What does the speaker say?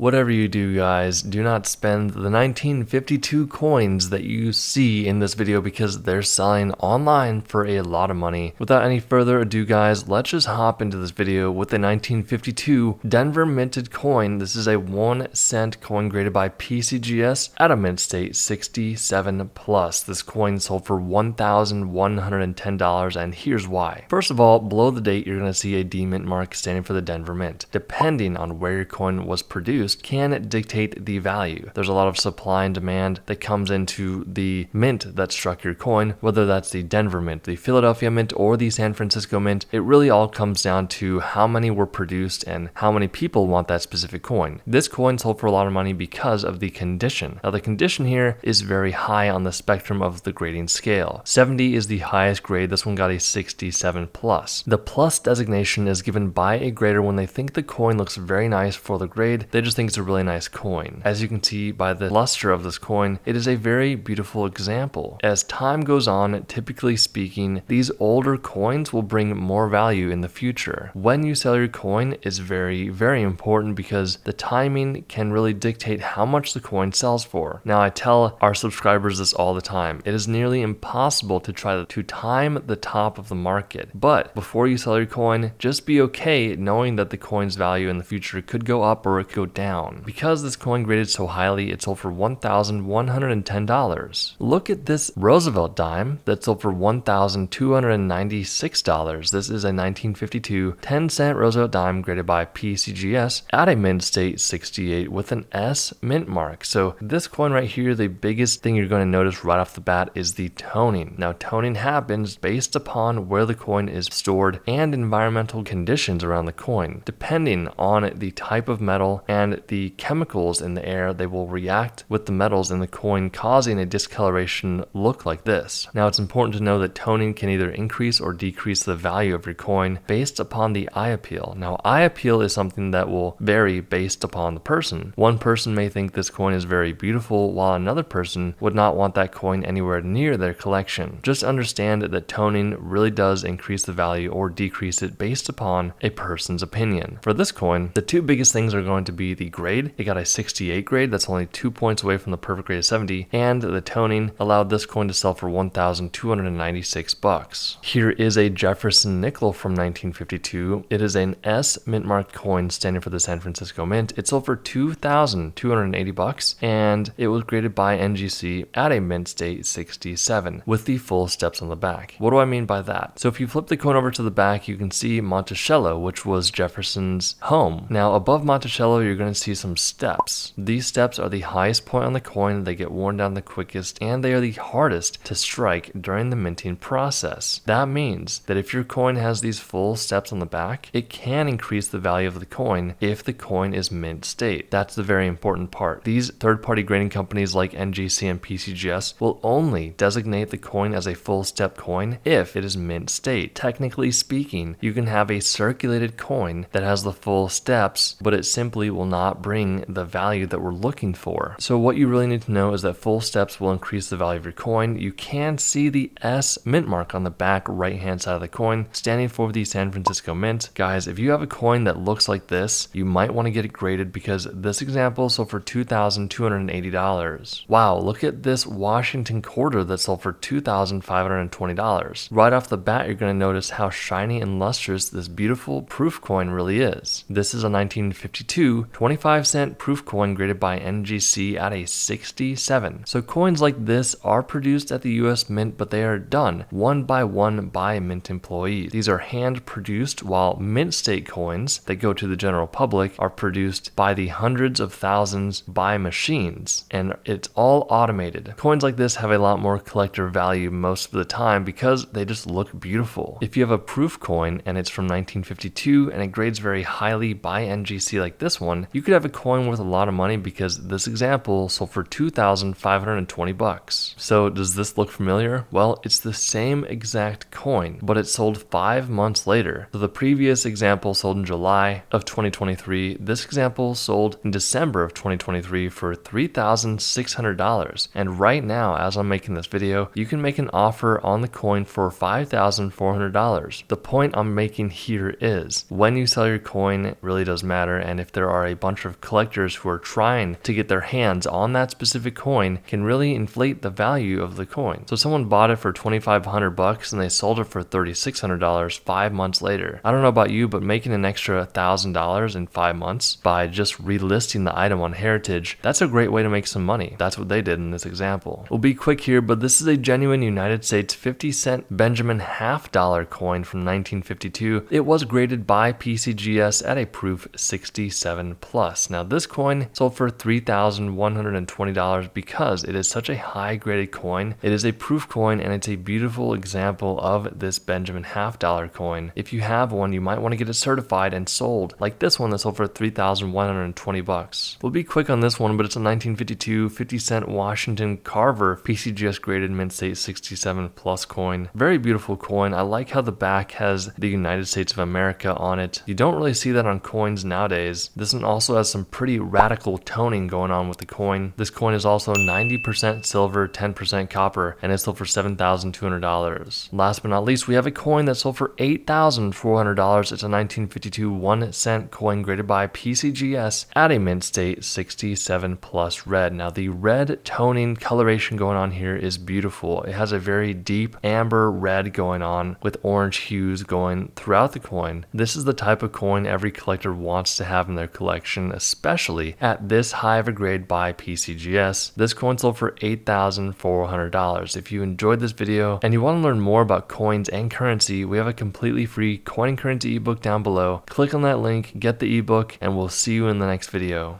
Whatever you do, guys, do not spend the 1952 coins that you see in this video because they're selling online for a lot of money. Without any further ado, guys, let's just hop into this video with the 1952 Denver minted coin. This is a 1 cent coin graded by PCGS at a mint state 67 plus. This coin sold for $1,110, and here's why. First of all, below the date, you're going to see a D mint mark standing for the Denver Mint. Depending on where your coin was produced, can dictate the value. There's a lot of supply and demand that comes into the mint that struck your coin, whether that's the Denver Mint, the Philadelphia Mint, or the San Francisco Mint. It really all comes down to how many were produced and how many people want that specific coin. This coin sold for a lot of money because of the condition. Now, the condition here is very high on the spectrum of the grading scale. 70 is the highest grade. This one got a 67 plus. The plus designation is given by a grader when they think the coin looks very nice for the grade. They just think it's a really nice coin. As you can see by the luster of this coin, it is a very beautiful example. As time goes on, typically speaking, these older coins will bring more value in the future. When you sell your coin is very, very important because the timing can really dictate how much the coin sells for. Now, I tell our subscribers this all the time. It is nearly impossible to try to time the top of the market. But before you sell your coin, just be okay knowing that the coin's value in the future could go up or it could go down. Because this coin graded so highly, it sold for $1,110. Look at this Roosevelt dime that sold for $1,296. This is a 1952 10-cent Roosevelt dime graded by PCGS at a mint state 68 with an S mint mark. So this coin right here, the biggest thing you're going to notice right off the bat is the toning. Now, toning happens based upon where the coin is stored and environmental conditions around the coin. Depending on the type of metal and the chemicals in the air, they will react with the metals in the coin, causing a discoloration look like this. Now, it's important to know that toning can either increase or decrease the value of your coin based upon the eye appeal. Now, eye appeal is something that will vary based upon the person. One person may think this coin is very beautiful, while another person would not want that coin anywhere near their collection. Just understand that toning really does increase the value or decrease it based upon a person's opinion. For this coin, the two biggest things are going to be the grade. It got a 68 grade, that's only 2 points away from the perfect grade of 70, and the toning allowed this coin to sell for $1,296. Here is a Jefferson nickel from 1952. It is an S mint marked coin standing for the San Francisco Mint. It sold for $2,280, and it was graded by NGC at a mint state 67 with the full steps on the back. What do I mean by that? So if you flip the coin over to the back, you can see Monticello, which was Jefferson's home. Now, above Monticello, you're going to see some steps. These steps are the highest point on the coin, they get worn down the quickest, and they are the hardest to strike during the minting process. That means that if your coin has these full steps on the back, it can increase the value of the coin if the coin is mint state. That's the very important part. These third-party grading companies like NGC and PCGS will only designate the coin as a full step coin if it is mint state. Technically speaking, you can have a circulated coin that has the full steps, but it simply will not bring the value that we're looking for. So what you really need to know is that full steps will increase the value of your coin. You can see the S mint mark on the back right hand side of the coin standing for the San Francisco Mint. Guys, if you have a coin that looks like this, you might want to get it graded because this example sold for $2,280. Wow, look at this Washington quarter that sold for $2,520. Right off the bat, you're going to notice how shiny and lustrous this beautiful proof coin really is. This is a 1952 25-cent proof coin graded by NGC at a 67. So coins like this are produced at the US Mint, but they are done one by mint employees. These are hand produced, while mint state coins that go to the general public are produced by the hundreds of thousands by machines, and it's all automated. Coins like this have a lot more collector value most of the time because they just look beautiful. If you have a proof coin and it's from 1952 and it grades very highly by NGC like this one, you could have a coin worth a lot of money because this example sold for $2,520. So does this look familiar? Well, it's the same exact coin, but it sold 5 months later. So the previous example sold in July of 2023. This example sold in December of 2023 for $3,600. And right now, as I'm making this video, you can make an offer on the coin for $5,400. The point I'm making here is when you sell your coin, it really does matter. And if there are a bunch bunch of collectors who are trying to get their hands on that specific coin can really inflate the value of the coin. So someone bought it for $2,500 and they sold it for $3,600 5 months later. I don't know about you, but making an extra $1,000 in 5 months by just relisting the item on Heritage, that's a great way to make some money. That's what they did in this example. We'll be quick here, but this is a genuine United States 50-cent Benjamin half-dollar coin from 1952. It was graded by PCGS at a proof 67 plus. Now this coin sold for $3,120 because it is such a high graded coin. It is a proof coin and it's a beautiful example of this Benjamin half-dollar coin. If you have one, you might want to get it certified and sold, like this one that sold for $3,120. We'll be quick on this one, but it's a 1952 50-cent Washington Carver PCGS graded mint state 67 plus coin. Very beautiful coin. I like how the back has the United States of America on it. You don't really see that on coins nowadays. This one also has some pretty radical toning going on with the coin. This coin is also 90% silver, 10% copper, and it sold for $7,200. Last but not least, we have a coin that sold for $8,400. It's a 1952 1-cent coin graded by PCGS at a mint state 67 plus red. Now the red toning coloration going on here is beautiful. It has a very deep amber red going on with orange hues going throughout the coin. This is the type of coin every collector wants to have in their collection, especially at this high of a grade by PCGS. This coin sold for $8,400. If you enjoyed this video and you want to learn more about coins and currency, we have a completely free coin and currency ebook down below. Click on that link, get the ebook, and we'll see you in the next video.